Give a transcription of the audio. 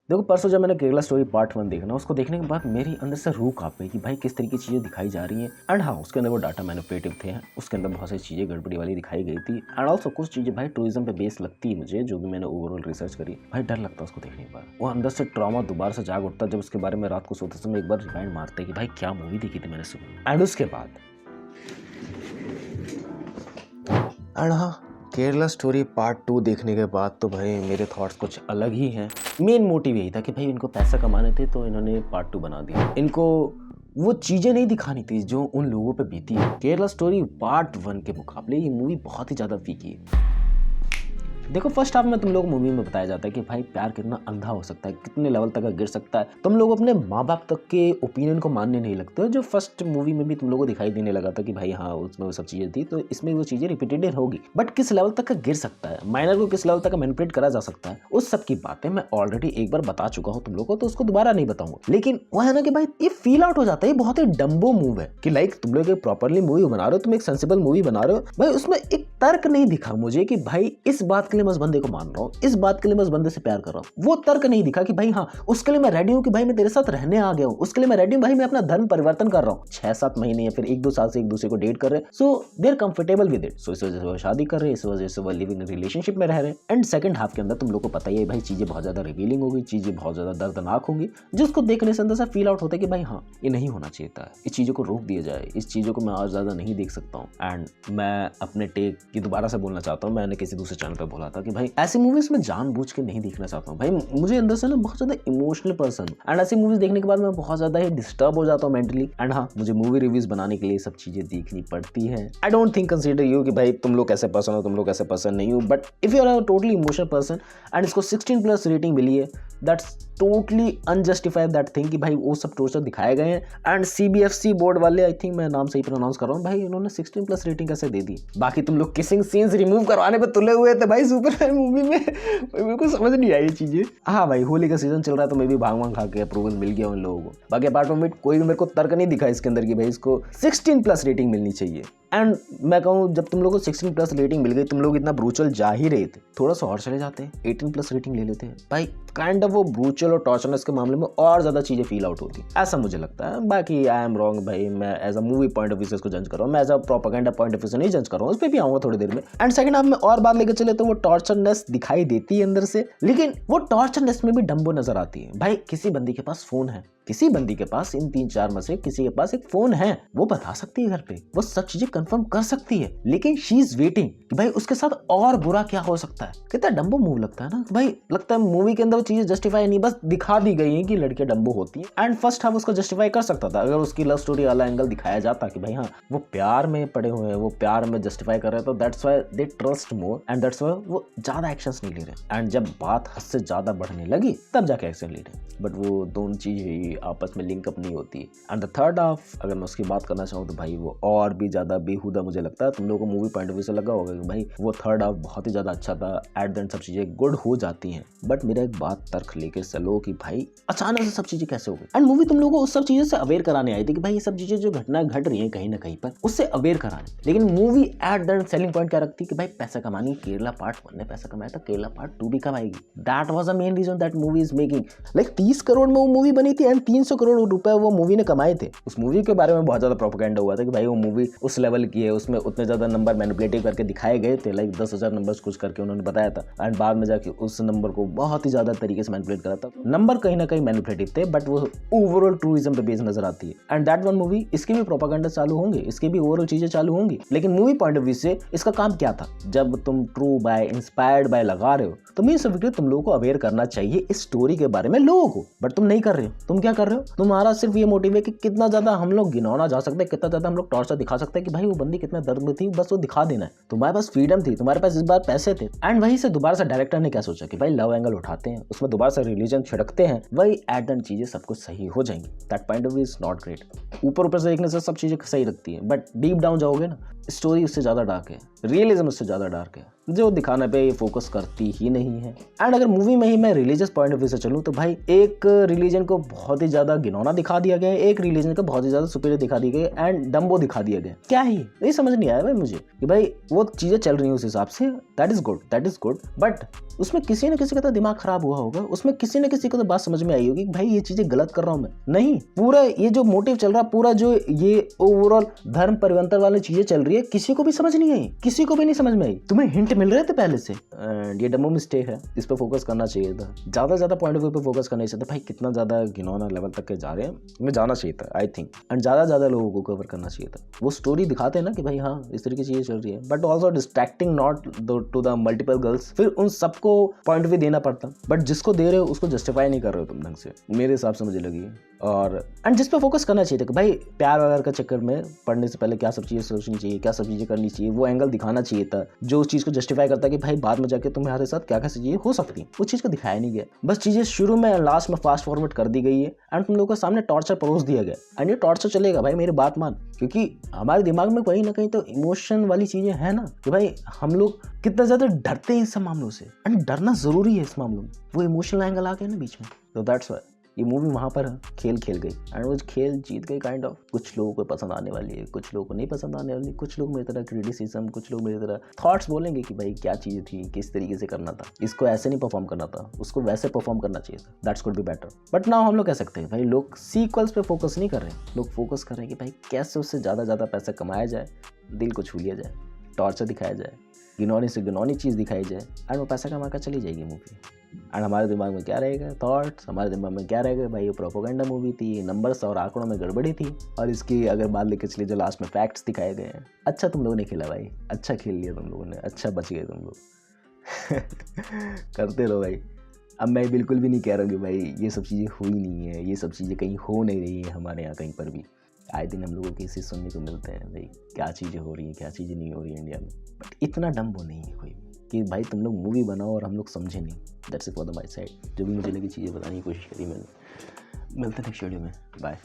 देखो परसों जब मैंने केरला स्टोरी पार्ट 1 देखा ना, उसको देखने के बाद मेरी अंदर से रूह कांप गई कि भाई किस तरीके की चीज़ें दिखाई जा रही हैं। एंड हाँ, उसके अंदर वो डाटा मैनिपुलेटिव थे, उसके अंदर बहुत सारी चीज़ें गड़बड़ी वाली दिखाई गई थी। एंड ऑल्सो कुछ चीज़ें भाई टूरिज्म पे बेस लगती है मुझे, जो भी मैंने ओवरऑल रिसर्च करी। भाई डर लगता है उसको देखने के बाद, वो अंदर से ट्रॉमा दोबारा से जाग उठता जब उसके बारे में रात को सोते समय एक बार रिमाइंड मारते कि भाई क्या मूवी देखी थी मैंने सुबह। एंड उसके बाद हाँ, केरला स्टोरी पार्ट 2 देखने के बाद तो भाई मेरे थॉट्स कुछ अलग ही हैं। मेन मोटिव यही था कि भाई इनको पैसा कमाने थे तो इन्होंने पार्ट 2 बना दिया। इनको वो चीज़ें नहीं दिखानी थी जो उन लोगों पे बीती है। केरला स्टोरी पार्ट 1 के मुकाबले ये मूवी बहुत ही ज़्यादा फीकी है। देखो फर्स्ट हाफ में तुम लोग मूवी में बताया जाता है कि भाई प्यार कितना अंधा हो सकता है, कितने लेवल तक गिर सकता है। तुम लोग अपने माँ बाप तक के ओपिनियन को मानने नहीं लगते हो, जो फर्स्ट मूवी में भी तुम लोगों को दिखाई देने लगा था कि भाई हाँ उसमें वो सब चीज़ें थी, तो इसमें वो चीज़ें रिपीटेड होगी। बट किस लेवल तक का गिर सकता है, माइनर को किस लेवल तक का मैनिपुलेट करा जा सकता है, उस सब की बातें मैं ऑलरेडी एक बार बता चुका हूँ तुम लोगों को, तो उसको दोबारा नहीं बताऊंगा। लेकिन वो है ना कि भाई ये फील आउट हो जाता है, ये बहुत ही डम्बो मूव है कि लाइक तुम लोग एक प्रॉपरली मूवी बना रहे हो, तुम एक सेंसिबल मूवी बना रहे हो, भाई उसमें एक तर्क नहीं दिखा मुझे कि भाई इस बात के लिए मैं उस बंदे को मान रहा हूँ, इस बात के लिए मैं उस बंदे से प्यार कर रहा हूँ। वो तर्क नहीं दिखा कि भाई हाँ उसके लिए मैं रेडी हूँ कि भाई मैं तेरे साथ रहने आ गया हूँ, उसके लिए मैं रेडी हूँ भाई मैं अपना धर्म परिवर्तन कर रहा हूँ। 6-7 महीने या फिर 1-2 साल से एक दूसरे को डेट कर रहे हैं, so they are comfortable with it. So इस वजह से वो शादी कर रहे हैं, इस वजह से वो लिविंग रिलेशनशिप में रह रहे हैं। एंड सेकंड हाफ के अंदर तुम लोग को पता ही है भाई चीजें बहुत ज्यादा रिवीलिंग होगी, चीजें बहुत ज्यादा दर्दनाक होंगी, जिसको देखने से अंदर से फील आउट होता है कि भाई हाँ ये नहीं होना चाहिए था, इस चीजों को रोक दिया जाए, इस चीजों को मैं और ज्यादा नहीं देख सकता हूँ। एंड मैं अपने टेक की दोबारा से बोलना चाहता हूँ, मैंने किसी दूसरे चैनल पर बोला था कि भाई ऐसी मूवीज में जानबूझ के नहीं देखना चाहता हूँ। भाई मुझे अंदर से ना बहुत ज्यादा इमोशनल पर्सन, एंड ऐसी मूवीज देखने के बाद मैं बहुत ज्यादा ही डिस्टर्ब हो जाता हूँ मेंटली। एंड हाँ, मुझे मूवी रिव्यूज बनाने के लिए सब चीजें देखनी पड़ती है। I don't think consider you कि भाई तुम लोग कैसे पर्सन हो, तुम लोग कैसे पर्सन नहीं हो, but if you are a totally emotional person and इसको 16+ रेटिंग मिली है, that's totally unjustified that thing कि भाई वो सब टोर्चर दिखाए गए हैं। एंड CBFC बोर्ड वाले, आई थिंक मैं नाम सही प्रोनाउंस कर रहा हूँ, भाई इन्होंने 16+ रेटिंग कैसे दे दी। बाकी तुम लोग किसिंग सीन्स रिमूव करवाने पे तुले हुए थे भाई सुपरमैन मूवी में, मेरे को समझ नहीं आई ये चीजें। हाँ भाई होली का सीजन चल रहा है तो मैं भी भांग भांग खा के अप्रूवल मिल गया उन लोगों को। बाकी अपार्ट फ्रॉम इट कोई भी मेरे को तर्क नहीं दिखा इसके अंदर कि भाई इसको 16+ रेटिंग मिलनी चाहिए। एंड मैं कहूँ जब तुम लोगों को 16+ रेटिंग मिल गई, तुम लोग इतना ब्रूचल जा ही रहे थे, थोड़ा सा और चले जाते 18+ रेटिंग ले लेते भाई, काइंड ऑफ वो ब्रूचल और टॉर्चरनेस के मामले में और ज्यादा चीजें फील आउट होती, ऐसा मुझे लगता है। बाकी आई एम रॉन्ग भाई, मैं as a movie point of view से इसको जज कर रहा हूँ, मैं as a propaganda point of view से नहीं जज कर रहा हूँ, उस पर भी आऊंगा थोड़ी देर में। एंड सेकंड हाफ में और बात लेकर चले तो वो टॉर्चरनेस दिखाई देती है अंदर से, लेकिन वो टॉर्चरनेस में भी डम्बो नजर आती है। भाई किसी बंदी के पास फोन है, किसी बंदी के पास इन 3-4 में से किसी के पास एक फोन है, वो बता सकती है घर पे, वो सब चीजें कंफर्म कर सकती है, लेकिन शी इज वेटिंग कि भाई उसके साथ और बुरा क्या हो सकता है। कितना डम्बो मूव लगता है ना भाई, लगता है मूवी के अंदर वो चीजें जस्टिफाई नहीं, बस दिखा दी गई है कि लड़के डम्बो होती है। एंड फर्स्ट हाफ उसको जस्टिफाई कर सकता था अगर उसकी लव स्टोरी वाला एंगल दिखाया जाता कि भाई हाँ वो प्यार में पड़े हुए हैं, वो प्यार में जस्टिफाई कर रहे हैं, तो that's why they trust more and that's why वो ज्यादा एक्शंस नहीं ले रहे। एंड जब बात हद से ज्यादा बढ़ने लगी तब जाके एक्शन ले रहे, बट वो दोनों चीजें आपस में लिंकअप नहीं होती। एंड द थर्ड हाफ अगर मैं उसकी बात करना चाहूँ तो भाई वो और भी ज्यादा बेहुदा मुझे लगता है। तुम लोगों को मूवी पॉइंट ऑफ व्यू से लगा होगा कि भाई वो थर्ड हाफ बहुत ही ज्यादा अच्छा था, एट द एंड सब चीजें गुड हो जाती हैं, बट मेरा एक बात तर्क लेके चलो कि भाई अचानक से सब चीजें कैसे हो गई। एंड मूवी तुम लोगों को उस सब चीजों से अवेयर कराने आई थी कि भाई ये सब चीजें जो घटना घट रही है कहीं ना कहीं पर, उससे अवेयर कराने, लेकिन movie at the end selling point क्या रखती कि भाई पैसा कमानी, केरला पार्ट 1 ने पैसा कमाया था, केरला पार्ट 2 भी कमाएगी। That was the main reason that movie is making, like 30 crore में वो मूवी बनी थी एंड 300 करोड़ रुपए वो मूवी ने कमाए थे। उस मूवी के बारे में बहुत ज्यादा प्रोपेगेंडा हुआ था कि भाई वो मूवी उस लेवल की है, उसमें उतने ज्यादा नंबर मैनिपुलेटिव करके दिखाए गए थे, लाइक 10,000 नंबर्स कुछ करके उन्होंने बताया था, एंड बाद में जाके उस नंबर को बहुत ही ज्यादा तरीके से मैनिपुलेट करा था। नंबर कहीं ना कहीं मैनिपुलेटिव थे, बट वो ओवरऑल टूरिज्म पे बेस नजर आती है। एंड दैट वन मूवी, इसके भी प्रोपेगेंडा चालू होंगे, इसके भी ओवरऑल चीजें चालू होंगी, लेकिन मूवी पॉइंट ऑफ व्यू से इसका काम क्या था। जब तुम ट्रू बाय इंस्पायर्ड बाय लगा रहे हो तो मैं सब वीडियो तुम लोगों को अवेयर करना चाहिए इस स्टोरी के बारे में लोगों को, बट तुम नहीं कर रहे हो। तुम क्या कर रहे हो, तुम्हारा सिर्फ ये मोटिव है कि कितना ज्यादा हम लोग गिनौना जा सकते हैं, कितना ज्यादा हम लोग टॉर्चर दिखा सकते हैं कि भाई वो बंदी कितना दर्द में थी, बस वो दिखा देना है। तुम्हारे पास फ्रीडम थी, तुम्हारे पास इस बार पैसे थे, एंड वहीं से दोबारा से डायरेक्टर ने क्या सोचा कि भाई लव एंगल उठाते हैं, उसमें दोबारा से रिलीजन छिड़कते हैं, वही एट द एंड चीजें सब कुछ सही हो जाएंगी। That point of view is not great. ऊपर से देखने से सब चीजें सही लगती है, बट डीप डाउन जाओगे ना, स्टोरी उससे ज्यादा डार्क है, रियलिज्म उससे ज्यादा डार्क है। जो दिखाने पे ये फोकस करती ही नहीं है। एंड अगर मूवी में ही मैं रिलीजियस पॉइंट ऑफ व्यू से चलूँ तो भाई एक रिलीजन को बहुत ही ज्यादा घिनौना दिखा दिया गया है, एक रिलीजन को बहुत ही ज्यादा सुपीरियर दिखा दी गई एंड डम्बो दिखा दिया गया। क्या है ये समझ नहीं आया भाई मुझे कि भाई वो चीजें चल रही हैं उस हिसाब से, दैट इज गुड, बट उसमें किसी न किसी का तो दिमाग खराब हुआ होगा, उसमें किसी न किसी को तो बात समझ में आई होगी कि भाई ये चीजें गलत कर रहा हूं मैं। नहीं, पूरा ये जो मोटिव चल रहा है, पूरा जो ये ओवरऑल धर्म परिवर्तन वाली चीजें चल रही है, किसी को भी समझ नहीं आई, किसी को भी नहीं समझ में आई। तुम्हें हिंट मिल रहे थे पहले से, एंड ये डम्बो मिस्टेक है, इस पर फोकस करना चाहिए था, ज्यादा पॉइंट ऑफ व्यू पे फोकस करना चाहिए था। भाई कितना ज्यादा घिनौना लेवल तक के जा रहे हैं, हमें जाना चाहिए था आई थिंक, एंड ज्यादा लोगों को कवर करना चाहिए था। वो स्टोरी दिखाते हैं ना कि भाई हाँ इस तरीके से चीजें चल रही है, but also distracting not to the multiple girls, फिर उन सबको पॉइंट ऑफ व्यू देना पड़ता, बट जिसको दे रहे हो उसको जस्टिफाई नहीं कर रहे हो तुम ढंग से, मेरे हिसाब से मुझे लगी। और एंड जिस पे फोकस करना चाहिए था कि भाई प्यार वगैरह के चक्कर में पढ़ने से पहले क्या सब चीजें सोचनी चाहिए, क्या सब चीजें करनी चाहिए, वो एंगल दिखाना चाहिए था जो उस चीज को जस्टिफाई करता है कि भाई बाद में जाके तुम्हारे साथ क्या क्या चीजें हो सकती, वो चीज को दिखाया नहीं गया। बस चीजें शुरू में लास्ट में फास्ट फॉरवर्ड कर दी गई है एंड तुम लोगों के सामने टॉर्चर परोस दिया गया। एंड ये टॉर्चर चलेगा भाई, मेरी बात मान, क्योंकि हमारे दिमाग में कहीं ना कहीं तो इमोशन वाली चीजें है ना कि भाई हम लोग कितना ज्यादा डरते हैं इन सब मामलों से, एंड डरना जरूरी है इस मामलों में, वो इमोशनल एंगल आ गया ना बीच में, तो दैट्स व्हाई ये मूवी वहाँ पर खेल गई एंड वो खेल जीत गई काइंड ऑफ। कुछ लोगों को पसंद आने वाली है, कुछ लोगों को नहीं पसंद आने वाली, कुछ लोग मेरी तरह क्रिटिसिज्म, कुछ लोग मेरी तरह थॉट्स बोलेंगे कि भाई क्या चीज़ें थी, किस तरीके से करना था, इसको ऐसे नहीं परफॉर्म करना था, उसको वैसे परफॉर्म करना चाहिए था, that's could be better. But now हम लोग कह सकते हैं भाई लोग सीक्वल्स पे फोकस नहीं कर रहे, लोग फोकस कर रहे हैं कि भाई कैसे उससे ज़्यादा पैसा कमाया जाए, दिल को छू लिया जाए, टॉर्चर दिखाया जाए, गिनौनी से गिनौनी चीज़ दिखाई जाए एंड वो पैसा कमा कर चली जाएगी मूवी। एंड हमारे दिमाग में क्या रहेगा, थॉट्स, हमारे दिमाग में क्या रहेगा, भाई ये प्रोपेगेंडा मूवी थी, नंबर्स और आंकड़ों में गड़बड़ी थी, और इसकी अगर बात लेके चलिए जो लास्ट में फैक्ट्स दिखाए गए हैं, अच्छा तुम लोगों ने खेला भाई, अच्छा खेल लिया तुम लोगों ने, अच्छा बच गए तुम लोग करते रहो भाई। अब मैं बिल्कुल भी नहीं कह रहा हूँ कि भाई ये सब चीज़ें हुई नहीं है, ये सब चीज़ें कहीं हो नहीं रही है हमारे यहाँ कहीं पर भी, आए दिन हम लोगों के इसे सुनने को मिलते हैं भाई क्या चीज़ें हो रही हैं, क्या चीज़ें नहीं हो रही है इंडिया में, बट इतना डम्बो नहीं है कोई कि भाई तुम लोग मूवी बनाओ और हम लोग समझे नहीं। That's it for the my side, जो भी मुझे लगी चीज़ें बताने की कोशिश करी मैंने। मिलते हैं नेक्स्ट वीडियो में, बाय।